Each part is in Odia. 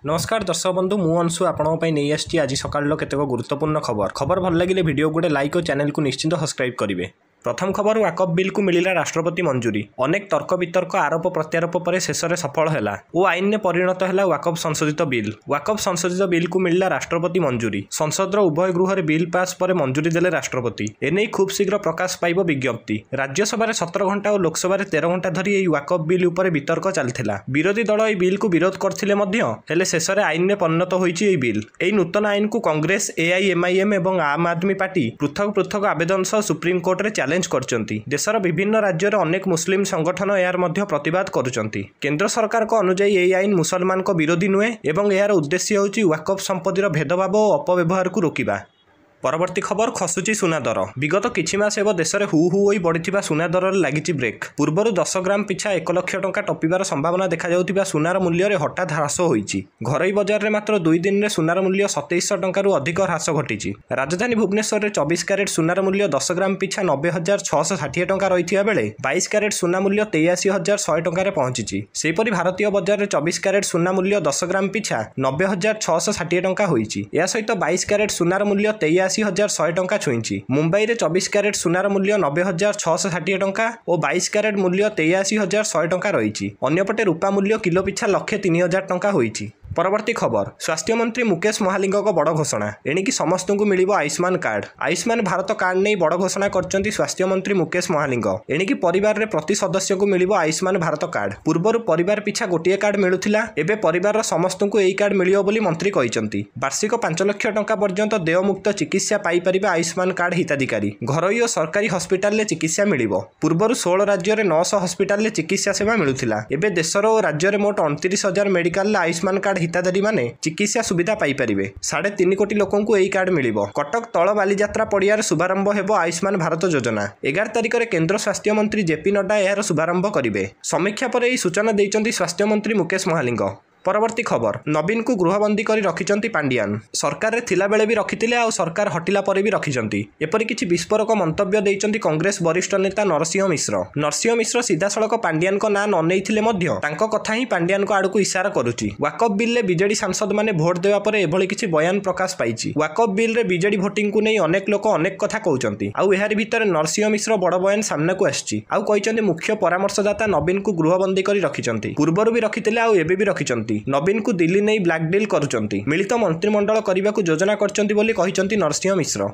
नमस्कार दर्शक बंधु मु अंशु आपणों नहीं आसी आज सकाल केतक गुरुत्वपूर्ण खबर भल लगे भिडियो गोटे लाइक और चैनल को निश्चित सब्सक्राइब करेंगे। प्रथम खबर वाकफ बिल को मिला राष्ट्रपति मंजूरी। अनेक तर्क वितर्क आरोप प्रत्यारोप पर शेष में सफल है और आईन में परिणत है वाकफ संशोधित बिल। वाकफ संशोधित बिल को मिला राष्ट्रपति मंजूरी। संसदर उभय गृह बिल पास पर मंजूरी देले राष्ट्रपति। एने खूब शीघ्र प्रकाश पाइब विज्ञप्ति। राज्यसभा 17 घंटा और लोकसभा 13 घंटा धरी यह वाकफ बिल उपर वितर्क चलता। विरोधी दल यह बिल को विरोध करते शेष में आईन में परिणत होई बिल। यह नूतन आईन को कांग्रेस, एआईएमआईएम और आम आदमी पार्टी पृथक पृथक आवेदन सह सुप्रीम कोर्ट में चैलेंज करचंती। देशर विभिन्न राज्य अनेक मुस्लिम संगठन यार मध्य प्रतिवाद करुचंती। केंद्र सरकार को अनुजाई यह आईन मुसलमान को विरोधी नुहे एवं यार उद्देश्य होची वाकफ संपत्तिर भेदभाव और अपव्यवहार को रोकिबा। परवर्ती खबर खसुची सुना दर। विगत किछि मास हेब देश में हु होई बढ़िथिबा सुना दर लागिछि ब्रेक। पूर्वर 10 ग्राम पिछा 1 लाख टंका टपिबार संभावना देखा जाउथिबा सुनार मूल्य रे हठात ह्रास होईछि। घरोई बजार रे मात्र 2 दिन रे सुनार मूल्य 2700 टंका रु अधिक ह्रास घटिछि। राजधानी भुवनेश्वर रे 24 कैरेट सुनार मूल्य 10 ग्राम पिछा 90,660 टंका रहिथिबा बेले 22 कैरेट सुना मूल्य 83,100 टंका रे पहुंचिछि। सेपरि भारतीय बजार रे 24 कैरेट सुना मूल्य 10 ग्राम पिछा 90,660 टंका होईछि। या सहित 22 कैरेट सुनार मूल्य 83,100 टंका छुईंछि। मुंबई रे 24 कैरेट सुनार मूल्य 90,660 टंका और 22 कैरेट मूल्य 83,100 टंका रही। अन्यपटे रूपा मूल्य किलो पिछा 1,03,000 टंका होईछि। परवर्ती खबर स्वास्थ्य मंत्री मुकेश महालिंग बड़ घोषणा। एणिकी समस्त को मिल आयुष्मान कार्ड। आयुष्मान भारत कार्ड नहीं बड़ घोषणा करछंती स्वास्थ्य मंत्री मुकेश महालिंग। एणिकी परिवार रे प्रति सदस्य को मिल आयुष्मान भारत कार्ड। पूर्वर परिवार पिछा गोटे कार्ड मिलुथिला, एबे परिवार समस्त को यही कार्ड मिलियो बोली मंत्री कहिसंती। वार्षिक 5 लाख टंका पर्यंत देयमुक्त चिकित्सा पाई परिबे आयुष्मान कार्ड हिताधिकारी। घरोई और सरकारी हस्पिटाल रे चिकित्सा मिलिबो। पूर्वर 16 राज्य रे 900 हस्पिटाल रे चिकित्सा सेवा मिलुथिला, एबे देशर और राज्य रे मोट 29,000 मेडिकल आयुष्मान कार्ड हिताधारी माने चिकित्सा सुविधा पाई परिबे। 3.5 कोटी लोकों को यही कार्ड मिलिबो। कटक तल बालीजात्रा पड़ियार शुभारंभ हेबो आयुष्मान भारत योजना। 11 तारिख रे केंद्र स्वास्थ्य मंत्री जेपी नड्डा यार शुभारंभ करिवे। समीक्षा पर यही सूचना दैचंती स्वास्थ्य मंत्री मुकेश महालिंग। परवर्ती खबर नवीन को गृहबंदी कर रखिंट पांडियान। सरकार थिला बेले भी रखिथिले आ सरकार हटिला परे भी रखिंट। एपरि किछि विस्फोरक मंतव्य दैचंती कांग्रेस वरिष्ठ नेता नरसिंह मिश्र। नरसिंह मिश्र सीधासलख पांडियान को ना न नैथिले मध्य तांको कथा ही पांडियान को आड़कू इशारा करुछि। वाकफ बिल रे बीजेडी सांसद माने भोट देवा परे एभଳି किछि बयान प्रकाश पाइछि। वाकफ बिल रे बीजेडी भोटिंग को नै अनेक लोक अनेक कथा कहउचंती। आउ एहारि भितर नरसिंह मिश्र बड़ बयान सामना को आछि। आउ कहिचंती मुख्य परामर्शदाता नवीन को गृहबंदी कर रखिंट। पूर्वर भी रखिथिले आउ एबे भी रखिंट। नवीन को दिल्ली नहीं ब्लैक डील करुचंती। मिलित मंत्रिमंडल करने को योजना करचंती बोली कहिचंती नरसिंह मिश्र।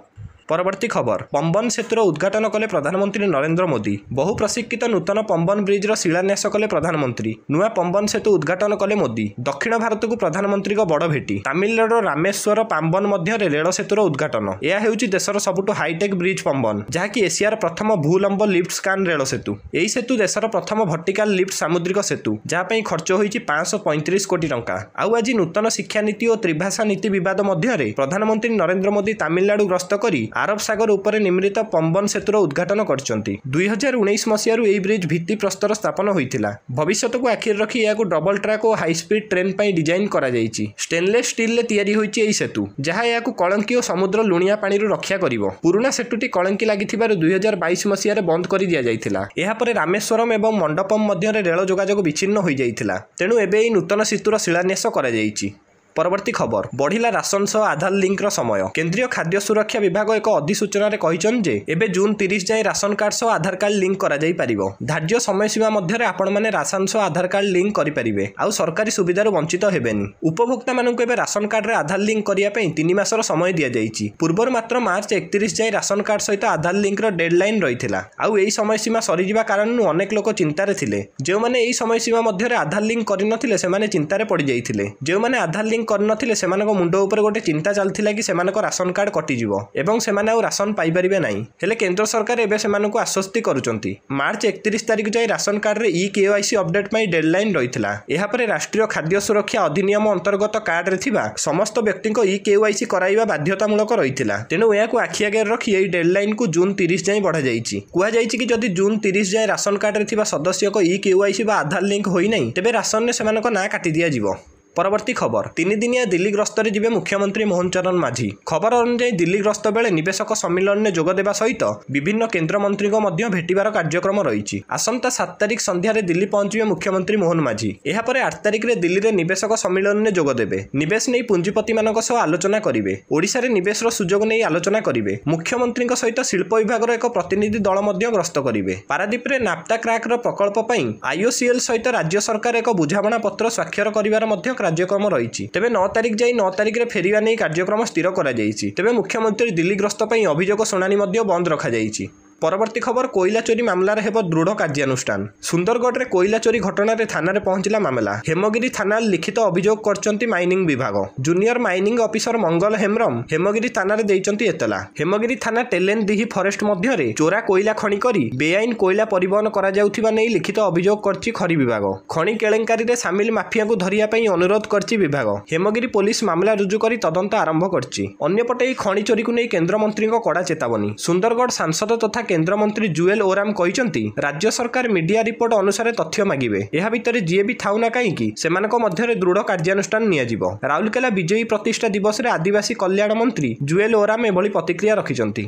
परवर्ती खबर पंबन सेतुर उद्घाटन कले प्रधानमंत्री नरेंद्र मोदी। बहु प्रशिक्षित नूतन पंबन ब्रिजर शिलान्यास कले प्रधानमंत्री। नुआ पंबन सेतु उद्घाटन कले मोदी। दक्षिण भारत को प्रधानमंत्री को बड़ भेटी। तमिलनाडु रामेश्वर पाम्बन मध्य रेल सेतुर उद्घाटन। यह हेउची देशर सबुठु हाईटेक ब्रिज पंबन, जहाँकि एशियार प्रथम भूलंब लिफ्ट स्कान रेल सेतु। यही सेतु देशर प्रथम भर्टिकाल लिफ्ट सामुद्रिक सेतु, जहाँ खर्च होईची 535 कोटी टंका। आउ आज नूतन शिक्षा नीति और त्रिभाषा नीति विवाद मध्य प्रधानमंत्री नरेंद्र मोदी तमिलनाडु गस्त करी अरब सागर उपर निर्मित पंबन सेतुर उद्घाटन करछंती। 2019 मसीहारू यह ब्रिज भित्ति प्रस्तर स्थापन होइथिला। भविष्यत को आखिर रखी या डबल ट्रैक और हाई स्पीड ट्रेन पर डिजाइन करा जाइछि। स्टेनलेस स्टील ले तैयारी होइछि एही सेतु, जहाँ या कलंकी और समुद्र लुणिया पानी रक्षा करिवो। पुराना सेतुटी कलंकी लागिथिबार 2022 मसीहारे बंद कर दिया जाइथिला। एहा परे रामेश्वरम एवं मंडपम मध्य रेल जोगाजोग विच्छिन्न होई जाइथिला। तेणु एबे एही नूतन सेतुर शिलान्यास करा जाइछि। परवर्ती खबर बढ़िला राशन सह आधार लिंक समय। केंद्रीय खाद्य सुरक्षा विभाग एक अधिसूचना कहते जे एबे जून 30 जाए राशन कार्ड सह आधार कार्ड लिंक करा जाई परिबो। धार्य समय सीमा मध्य आपण माने राशन सह आधार कार्ड लिंक करि परिबे। आउ सरकारी सुविधार वंचित हेबेनी। उपभोक्ता मानक एबे राशन कार्ड रे आधार लिंक करिया पई 3 मासर समय दिया जाइछि। पूर्वर मात्र मार्च 31 जाए राशन कार्ड सहित आधार लिंक रो डेडलाइन रहिथिला। आउ एही समय सीमा सरी जिबा कारण अनेक लोक चिंतारे थिले। जे माने एही समय सीमा मध्य आधार लिंक करि नथिले सेमाने चिंतारे पड़ी जाइथिले। जे माने आधार लिंक करनथिले सेमानक मुंड उपर गोटे चिंता चलथिला कि सेमानक राशन कार्ड कटिजिवो एवं सेमाने आ राशन पाई परिबे नाही। हेले केंद्र सरकार एबे सेमानक आश्वस्ति करूचंती। मार्च 31 तारिख जाए राशन कार्ड रे ई-केवाईसी अपडेट पई डेडलाइन रहिथिला। एहा परे राष्ट्रीय खाद्य सुरक्षा अधिनियम अंतर्गत कार्ड रे थिबा समस्त व्यक्ति को ई-केवाईसी कराइबा बाध्यतामूलक रहिथिला। तेणु एहाकु आखि आगे रखी एही डेडलाइन को जून 30 जाए बढ़ा जाइछि। कुहा जाइछि कि जदि जून 30 जाए राशन कार्ड रे थिबा सदस्य को ई-केवाईसी बा आधार लिंक होई नाही, तेबे राशन ने सेमानक ना काटि दिया जिवो। ପରବର୍ତ୍ତୀ ଖବର 3 ଦିନିଆ ଦିଲ୍ଲୀ ଗସ୍ତରେ ଯିବେ ମୁଖ୍ୟମନ୍ତ୍ରୀ ମୋହନ ଚରଣ ମାଝୀ। ଖବର ଅନୁଯାୟୀ ଦିଲ୍ଲୀ ଗସ୍ତ ବେଳେ ନିବେଶକ ସମ୍ମିଳନୀରେ ଯୋଗ ଦେବା ସହିତ ବିଭିନ୍ନ କେନ୍ଦ୍ରମନ୍ତ୍ରୀଙ୍କ ମଧ୍ୟ ଭେଟିବାର କାର୍ଯ୍ୟକ୍ରମ ରହିଛି। ଆସନ୍ତା 7 ତାରିଖ ସନ୍ଧ୍ୟାରେ ଦିଲ୍ଲୀ ପହଞ୍ଚିବେ ମୁଖ୍ୟମନ୍ତ୍ରୀ ମୋହନ ମାଝୀ। ଏହାପରେ 8 ତାରିଖରେ ଦିଲ୍ଲୀରେ ନିବେଶକ ସମ୍ମିଳନୀରେ ଯୋଗ ଦେବେ। ନିବେଶ ନେଇ ପୁଞ୍ଜିପତିମାନଙ୍କ ସହ ଆଲୋଚନା କରିବେ। ଓଡ଼ିଶାରେ ନିବେଶର ସୁଯୋଗ ନେଇ ଆଲୋଚନା କରିବେ। ମୁଖ୍ୟମନ୍ତ୍ରୀଙ୍କ ସହିତ ଶିଳ୍ପ ବିଭାଗର ଏକ ପ୍ରତିନିଧି ଦଳ ମଧ୍ୟ ଗସ୍ତ କରିବେ। ପାରାଦୀପରେ ନାପ୍ତା କ୍ରାକର ପ୍ରକଳ୍ପ ପାଇଁ IOCL ସହିତ ରାଜ୍ୟ ସରକାର ଏକ ବୁଝାମଣା ପତ୍ର ସ୍ୱାକ୍ଷର କରିବାର ମଧ୍ୟ କାର୍ଯ୍ୟକ୍ରମ ରହିଛି। ତେବେ 9 ତାରିଖ ଯାଇ 9 ତାରିଖରେ ଫେରିବା ନେଇ କାର୍ଯ୍ୟକ୍ରମ ସ୍ଥିର କରାଯାଇଛି। ତେବେ ମୁଖ୍ୟମନ୍ତ୍ରୀ ଦିଲ୍ଲୀ ଗସ୍ତ ପାଇଁ ଅଭିଯୋଗ ଶୁଣାଣି ମଧ୍ୟ ବନ୍ଦ ରଖାଯାଇଛି। ପରବର୍ତ୍ତୀ ଖବର କୋଇଲା ଚୋରି ମାମଲାରେ ହେବ ଦୃଢ଼ କାର୍ଯ୍ୟାନୁଷ୍ଠାନ। ସୁନ୍ଦରଗଡ଼ରେ କୋଇଲା ଚୋରି ଘଟଣାରେ ଥାନାରେ ପହଞ୍ଚିଲା ମାମଲା। ହେମଗିରି ଥାନାରେ ଲିଖିତ ଅଭିଯୋଗ କରିଛନ୍ତି ମାଇନିଂ ବିଭାଗ। ଜୁନିୟର ମାଇନିଂ ଅଫିସର ମଙ୍ଗଲ ହେମ୍ରମ ହେମଗିରି ଥାନାରେ ଦେଇଛନ୍ତି ଏତଲା। ହେମଗିରି ଥାନା ଟେଲେନ୍ ଦିହି ଫରେଷ୍ଟ ମଧ୍ୟରେ ଚୋରା କୋଇଲା ଖଣି କରି ବେଆଇନ କୋଇଲା ପରିବହନ କରାଯାଉଥିବା ନେଇ ଲିଖିତ ଅଭିଯୋଗ କରିଛି ଖଣି ବିଭାଗ। ଖଣି କେଳେଙ୍କାରୀରେ ସାମିଲ ମାଫିଆଙ୍କୁ ଧରିବା ପାଇଁ ଅନୁରୋଧ କରିଛି ବିଭାଗ। ହେମଗିରି ପୋଲିସ ମାମଲା ରୁଜୁ କରି ତଦନ୍ତ ଆରମ୍ଭ କରିଛି। ଅନ୍ୟପଟେ ଏହି ଖଣି ଚୋରିକୁ ନେଇ କେନ୍ଦ୍ରମନ୍ତ୍ରୀଙ୍କ କଡ଼ା ଚେତାବନୀ। ସୁନ୍ଦରଗଡ଼ ସାଂସଦ ତଥା କେନ୍ଦ୍ରମନ୍ତ୍ରୀ ଜୁଏଲ ଓରାମ କହିଛନ୍ତି ରାଜ୍ୟ ସରକାର ମିଡିଆ ରିପୋର୍ଟ ଅନୁସାରେ ତଥ୍ୟ ମାଗିବେ। ଏହା ଭିତରେ ଯିଏ ବି ଥାଉ ନା କାହିଁକି ସେମାନଙ୍କ ମଧ୍ୟରେ ଦୃଢ଼ କାର୍ଯ୍ୟାନୁଷ୍ଠାନ ନିଆଯିବ। ରାଉରକେଲା ବିଜୟୀ ପ୍ରତିଷ୍ଠା ଦିବସରେ ଆଦିବାସୀ କଲ୍ୟାଣ ମନ୍ତ୍ରୀ ଜୁଏଲ ଓରାମ ଏଭଳି ପ୍ରତିକ୍ରିୟା ରଖିଛନ୍ତି।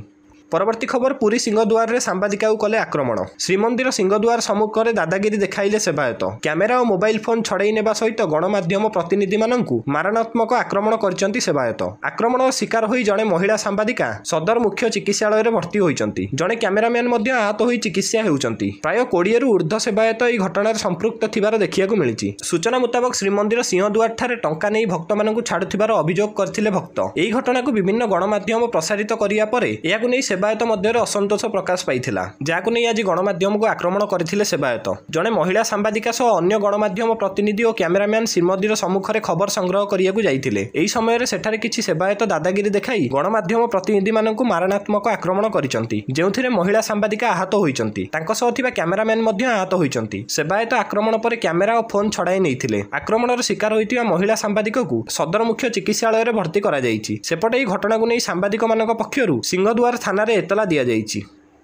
ପରବର୍ତ୍ତୀ ଖବର ପୁରୀ ସିଂହଦୁଆରରେ ସାମ୍ବାଦିକାକୁ କଲେ ଆକ୍ରମଣ। ଶ୍ରୀମନ୍ଦିର ସିଂହଦୁଆର ସମ୍ମୁଖରେ ଦାଦାଗିରି ଦେଖାଇଲେ ସେବାୟତ। କ୍ୟାମେରା ଓ ମୋବାଇଲ ଫୋନ୍ ଛଡ଼ାଇ ନେବା ସହିତ ଗଣମାଧ୍ୟମ ପ୍ରତିନିଧିମାନଙ୍କୁ ମାରଣାତ୍ମକ ଆକ୍ରମଣ କରିଛନ୍ତି ସେବାୟତ। ଆକ୍ରମଣର ଶିକାର ହୋଇ ଜଣେ ମହିଳା ସାମ୍ବାଦିକା ସଦର ମୁଖ୍ୟ ଚିକିତ୍ସାଳୟରେ ଭର୍ତ୍ତି ହୋଇଛନ୍ତି। ଜଣେ କ୍ୟାମେରାମ୍ୟାନ୍ ମଧ୍ୟ ଆହତ ହୋଇ ଚିକିତ୍ସା ହେଉଛନ୍ତି। ପ୍ରାୟ 20ରୁ ଉର୍ଦ୍ଧ୍ୱ ସେବାୟତ ଏହି ଘଟଣାରେ ସମ୍ପୃକ୍ତ ଥିବାର ଦେଖିବାକୁ ମିଳିଛି। ସୂଚନା ମୁତାବକ ଶ୍ରୀମନ୍ଦିର ସିଂହଦୁଆରଠାରେ ଟଙ୍କା ନେଇ ଭକ୍ତମାନଙ୍କୁ ଛାଡୁଥିବାର ଅଭିଯୋଗ କରିଥିଲେ ଭକ୍ତ। ଏହି ଘଟଣାକୁ ବିଭିନ୍ନ ଗଣମାଧ୍ୟମ ପ୍ରସାରିତ କରିବା ପରେ ଏହାକୁ ନେଇ ସେବାୟତ ମଧ୍ୟରେ ଅସନ୍ତୋଷ ପ୍ରକାଶ ପାଇଥିଲା, ଯାହାକୁ ନେଇ ଆଜି ଗଣମାଧ୍ୟମକୁ ଆକ୍ରମଣ କରିଥିଲେ ସେବାୟତ। ଜଣେ ମହିଳା ସାମ୍ବାଦିକା ସହ ଅନ୍ୟ ଗଣମାଧ୍ୟମ ପ୍ରତିନିଧି ଓ କ୍ୟାମେରାମ୍ୟାନ୍ ଶ୍ରୀମନ୍ଦିର ସମ୍ମୁଖରେ ଖବର ସଂଗ୍ରହ କରିବାକୁ ଯାଇଥିଲେ। ଏହି ସମୟରେ ସେଠାରେ କିଛି ସେବାୟତ ଦାଦାଗିରି ଦେଖାଇ ଗଣମାଧ୍ୟମ ପ୍ରତିନିଧିମାନଙ୍କୁ ମାରଣାତ୍ମକ ଆକ୍ରମଣ କରିଛନ୍ତି, ଯେଉଁଥିରେ ମହିଳା ସାମ୍ବାଦିକା ଆହତ ହୋଇଛନ୍ତି। ତାଙ୍କ ସହ ଥିବା କ୍ୟାମେରାମ୍ୟାନ୍ ମଧ୍ୟ ଆହତ ହୋଇଛନ୍ତି। ସେବାୟତ ଆକ୍ରମଣ ପରେ କ୍ୟାମେରା ଓ ଫୋନ୍ ଛଡ଼ାଇ ନେଇଥିଲେ। ଆକ୍ରମଣର ଶିକାର ହୋଇଥିବା ମହିଳା ସାମ୍ବାଦିକକୁ ସଦର ମୁଖ୍ୟ ଚିକିତ୍ସାଳୟରେ ଭର୍ତ୍ତି କରାଯାଇଛି। ସେପଟେ ଏହି ଘଟଣାକୁ ନେଇ ସାମ୍ବାଦିକମାନଙ୍କ ପକ୍ଷରୁ ସିଂହଦୁଆର ଥାନାରେ ଏତଲା ଦିଆଯାଇଛି।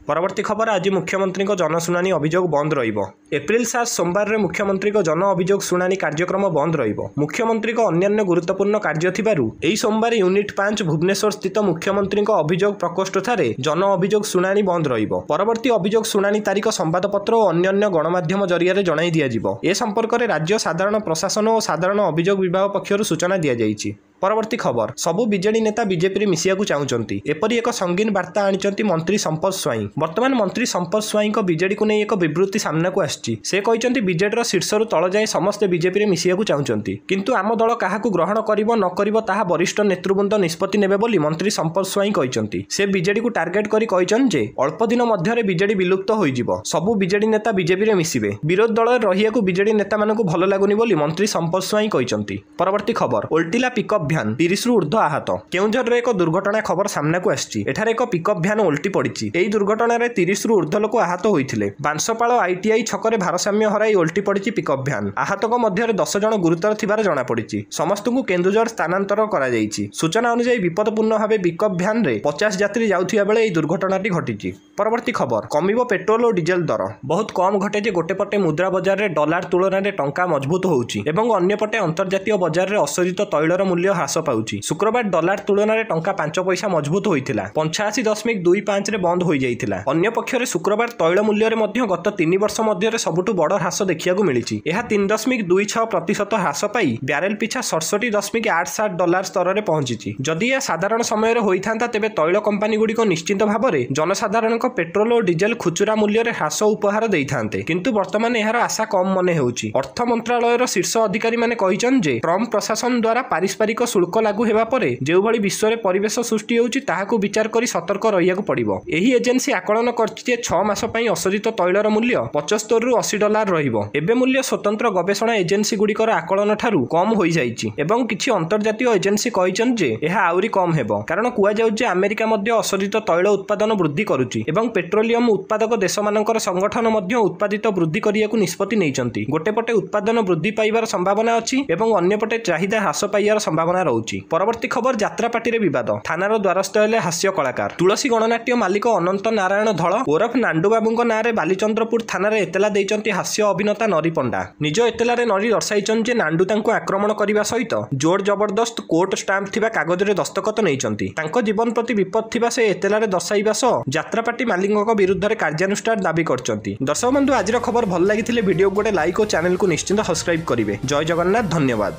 ପରବର୍ତ୍ତୀ ଖବର ଆଜି ମୁଖ୍ୟମନ୍ତ୍ରୀଙ୍କ ଜନଶୁଣାଣି ଅଭିଯୋଗ ବନ୍ଦ ରହିବ। ଏପ୍ରିଲ 7 ସୋମବାରରେ ମୁଖ୍ୟମନ୍ତ୍ରୀଙ୍କ ଜନ ଅଭିଯୋଗ ଶୁଣାଣି କାର୍ଯ୍ୟକ୍ରମ ବନ୍ଦ ରହିବ। ମୁଖ୍ୟମନ୍ତ୍ରୀଙ୍କ ଅନ୍ୟାନ୍ୟ ଗୁରୁତ୍ୱପୂର୍ଣ୍ଣ କାର୍ଯ୍ୟ ଥିବାରୁ ଏହି ସୋମବାର ୟୁନିଟ୍ 5 ଭୁବନେଶ୍ୱର ସ୍ଥିତ ମୁଖ୍ୟମନ୍ତ୍ରୀଙ୍କ ଅଭିଯୋଗ ପ୍ରକୋଷ୍ଠଠାରେ ଜନ ଅଭିଯୋଗ ଶୁଣାଣି ବନ୍ଦ ରହିବ। ପରବର୍ତ୍ତୀ ଅଭିଯୋଗ ଶୁଣାଣି ତାରିଖ ସମ୍ବାଦପତ୍ର ଓ ଅନ୍ୟାନ୍ୟ ଗଣମାଧ୍ୟମ ଜରିଆରେ ଜଣାଇ ଦିଆଯିବ। ଏ ସମ୍ପର୍କରେ ରାଜ୍ୟ ସାଧାରଣ ପ୍ରଶାସନ ଓ ସାଧାରଣ ଅଭିଯୋଗ ବିଭାଗ ପକ୍ଷରୁ ସୂଚନା ଦିଆଯାଇଛି। ପରବର୍ତ୍ତୀ ଖବର ସବୁ ବିଜେଡି ନେତା ବିଜେପିରେ ମିଶିବାକୁ ଚାହୁଁଛନ୍ତି। ଏପରି ଏକ ସଙ୍ଗୀନ ବାର୍ତ୍ତା ଆଣିଛନ୍ତି ମନ୍ତ୍ରୀ ସମ୍ପଦ ସ୍ୱାଇଁ। ବର୍ତ୍ତମାନ ମନ୍ତ୍ରୀ ସମ୍ପଦ ସ୍ୱାଇଁଙ୍କ ବିଜେଡିକୁ ନେଇ ଏକ ବିବୃତ୍ତି ସାମ୍ନାକୁ ଆସିଛି। ସେ କହିଛନ୍ତି ବିଜେଡିର ଶୀର୍ଷରୁ ତଳ ଯାଏଁ ସମସ୍ତେ ବିଜେପିରେ ମିଶିବାକୁ ଚାହୁଁଛନ୍ତି, କିନ୍ତୁ ଆମ ଦଳ କାହାକୁ ଗ୍ରହଣ କରିବ ନ କରିବ ତାହା ବରିଷ୍ଠ ନେତୃବୃନ୍ଦ ନିଷ୍ପତ୍ତି ନେବେ ବୋଲି ମନ୍ତ୍ରୀ ସମ୍ପଦ ସ୍ୱାଇଁ କହିଛନ୍ତି। ସେ ବିଜେଡିକୁ ଟାର୍ଗେଟ କରି କହିଛନ୍ତି ଯେ ଅଳ୍ପ ଦିନ ମଧ୍ୟରେ ବିଜେଡି ବିଲୁପ୍ତ ହୋଇଯିବ। ସବୁ ବିଜେଡି ନେତା ବିଜେପିରେ ମିଶିବେ। ବିରୋଧୀ ଦଳରେ ରହିବାକୁ ବିଜେଡି ନେତାମାନଙ୍କୁ ଭଲ ଲାଗୁନି ବୋଲି ମନ୍ତ୍ରୀ ସମ୍ପଦ ସ୍ୱାଇଁ କହିଛନ୍ତି। ପରବର୍ତ୍ତୀ ଖବର ଓଲଟିଲା ପିକଅପ୍ ଭ୍ୟାନ୍ 30ରୁ ଉର୍ଦ୍ଧ୍ୱ ଆହତ। କେଉଁଝରରେ ଏକ ଦୁର୍ଘଟଣା ଖବର ସାମ୍ନାକୁ ଆସିଛି। ଏଠାରେ ଏକ ପିକଅପ୍ ଭ୍ୟାନ୍ ଓଲଟି ପଡ଼ିଛି। ଏହି ଦୁର୍ଘଟଣାରେ 30ରୁ ଉର୍ଦ୍ଧ୍ୱ ଲୋକ ଆହତ ହୋଇଥିଲେ। ବାଂଶପାଳ ITI ଛକରେ ଭାରସାମ୍ୟ ହରାଇ ଓଲଟି ପଡ଼ିଛି ପିକଅପ୍ ଭ୍ୟାନ୍। ଆହତଙ୍କ ମଧ୍ୟରେ 10 ଜଣ ଗୁରୁତର ଥିବାର ଜଣାପଡ଼ିଛି। ସମସ୍ତଙ୍କୁ କେନ୍ଦୁଝର ସ୍ଥାନାନ୍ତର କରାଯାଇଛି। ସୂଚନା ଅନୁଯାୟୀ ବିପଦପୂର୍ଣ୍ଣ ଭାବେ ପିକଅପ୍ ଭ୍ୟାନ୍ରେ 50 ଯାତ୍ରୀ ଯାଉଥିବା ବେଳେ ଏହି ଦୁର୍ଘଟଣାଟି ଘଟିଛି। ପରବର୍ତ୍ତୀ ଖବର କମିବ ପେଟ୍ରୋଲ ଓ ଡିଜେଲ ଦର। ବହୁତ କମ୍ ଘଟେ ଯେ ଗୋଟେ ପଟେ ମୁଦ୍ରା ବଜାରରେ ଡଲାର ତୁଳନାରେ ଟଙ୍କା ମଜବୁତ ହେଉଛି ଏବଂ ଅନ୍ୟପଟେ ଅନ୍ତର୍ଜାତୀୟ ବଜାରରେ ଅଶୋଧିତ ତୈଳର ମୂଲ୍ୟ ହ୍ରାସ ପାଉଛି। ଶୁକ୍ରବାର ଡଲାର ତୁଳନାରେ ଟଙ୍କା 5 ପଇସା ମଜବୁତ ହୋଇଥିଲା। 85.25ରେ ବନ୍ଦ ହୋଇଯାଇଥିଲା। ଅନ୍ୟପକ୍ଷରେ ଶୁକ୍ରବାର ତୈଳ ମୂଲ୍ୟରେ ମଧ୍ୟ ଗତ 3 ବର୍ଷ ମଧ୍ୟରେ ସବୁଠୁ ବଡ଼ ହ୍ରାସ ଦେଖିବାକୁ ମିଳିଛି। ଏହା 3.26% ହ୍ରାସ ପାଇ ବ୍ୟାରେଲ ପିଛା 67.87 ଡଲାର ସ୍ତରରେ ପହଞ୍ଚିଛି। ଯଦି ଏହା ସାଧାରଣ ସମୟରେ ହୋଇଥାନ୍ତା ତେବେ ତୈଳ କମ୍ପାନୀଗୁଡ଼ିକ ନିଶ୍ଚିତ ଭାବରେ ଜନସାଧାରଣଙ୍କ ପେଟ୍ରୋଲ ଓ ଡିଜେଲ ଖୁଚୁରା ମୂଲ୍ୟରେ ହ୍ରାସ ଉପହାର ଦେଇଥାନ୍ତେ, କିନ୍ତୁ ବର୍ତ୍ତମାନ ଏହାର ଆଶା କମ୍ ମନେ ହେଉଛି। ଅର୍ଥ ମନ୍ତ୍ରାଳୟର ଶୀର୍ଷ ଅଧିକାରୀମାନେ କହିଛନ୍ତି ଯେ ଟ୍ରମ୍ପ ପ୍ରଶାସନ ଦ୍ୱାରା ପାରିସ୍ପାରିକ ଶୁଳ୍କ ଲାଗୁ ହେବା ପରେ ଯେଉଁଭଳି ବିଶ୍ୱରେ ପରିବେଶ ସୃଷ୍ଟି ହେଉଛି ତାହାକୁ ବିଚାର କରି ସତର୍କ ରହିବାକୁ ପଡ଼ିବ। ଏହି ଏଜେନ୍ସି ଆକଳନ କରିଛି ଯେ 6 ମାସ ପାଇଁ ଅଶୋଧିତ ତୈଳର ମୂଲ୍ୟ 75ରୁ 80 ଡଲାର ରହିବ। ଏବେ ମୂଲ୍ୟ ସ୍ୱତନ୍ତ୍ର ଗବେଷଣା ଏଜେନ୍ସିଗୁଡ଼ିକର ଆକଳନ ଠାରୁ କମ୍ ହୋଇଯାଇଛି ଏବଂ କିଛି ଅନ୍ତର୍ଜାତୀୟ ଏଜେନ୍ସି କହିଛନ୍ତି ଯେ ଏହା ଆହୁରି କମ୍ ହେବ, କାରଣ କୁହାଯାଉଛି ଯେ ଆମେରିକା ମଧ୍ୟ ଅଶୋଧିତ ତୈଳ ଉତ୍ପାଦନ ବୃଦ୍ଧି କରୁଛି ଏବଂ ପେଟ୍ରୋଲିୟମ ଉତ୍ପାଦକ ଦେଶମାନଙ୍କର ସଂଗଠନ ମଧ୍ୟ ଉତ୍ପାଦିତ ବୃଦ୍ଧି କରିବାକୁ ନିଷ୍ପତ୍ତି ନେଇଛନ୍ତି। ଗୋଟେ ପଟେ ଉତ୍ପାଦନ ବୃଦ୍ଧି ପାଇବାର ସମ୍ଭାବନା ଅଛି ଏବଂ ଅନ୍ୟପଟେ ଚାହିଦା ହ୍ରାସ ପାଇବାର ସମ୍ଭାବନା ସମ୍ଭାवନା ରହୁଛି। ପରବର୍ତ୍ତୀ ଖବର ଯାତ୍ରାପାଟିରେ ବିବାଦ, ଥାନାର ଦ୍ୱାରସ୍ଥ ହେଲେ ହାସ୍ୟ କଳାକାର। ତୁଳସୀ ଗଣନାଟ୍ୟ ମାଲିକ ଅନନ୍ତ ନାରାୟଣ ଧଳ ଓରଫ ନାଣ୍ଡୁ ବାବୁଙ୍କ ନାଁରେ ବାଲିଚନ୍ଦ୍ରପୁର ଥାନାରେ ଏତଲା ଦେଇଛନ୍ତି ହାସ୍ୟ ଅଭିନେତା ନରୀ ପଣ୍ଡା। ନିଜ ଏତଲାରେ ନରୀ ଦର୍ଶାଇଛନ୍ତି ଯେ ନାଣ୍ଡୁ ତାଙ୍କୁ ଆକ୍ରମଣ କରିବା ସହିତ ଜୋର ଜବରଦସ୍ତ କୋର୍ଟ ଷ୍ଟାମ୍ପ ଥିବା କାଗଜରେ ଦସ୍ତଖତ ନେଇଛନ୍ତି। ତାଙ୍କ ଜୀବନ ପ୍ରତି ବିପଦ ଥିବା ସେ ଏତଲାରେ ଦର୍ଶାଇବା ସହ ଯାତ୍ରାପାଟି ମାଲିକଙ୍କ ବିରୁଦ୍ଧରେ କାର୍ଯ୍ୟାନୁଷ୍ଠାନ ଦାବି କରିଛନ୍ତି। ଦର୍ଶକ ବନ୍ଧୁ, ଆଜିର ଖବର ଭଲ ଲାଗିଥିଲେ ଭିଡିଓକୁ ଗୋଟେ ଲାଇକ୍ ଓ ଚ୍ୟାନେଲକୁ ନିଶ୍ଚିତ ସବସ୍କ୍ରାଇବ କରିବେ। ଜୟ ଜଗନ୍ନାଥ, ଧନ୍ୟବାଦ।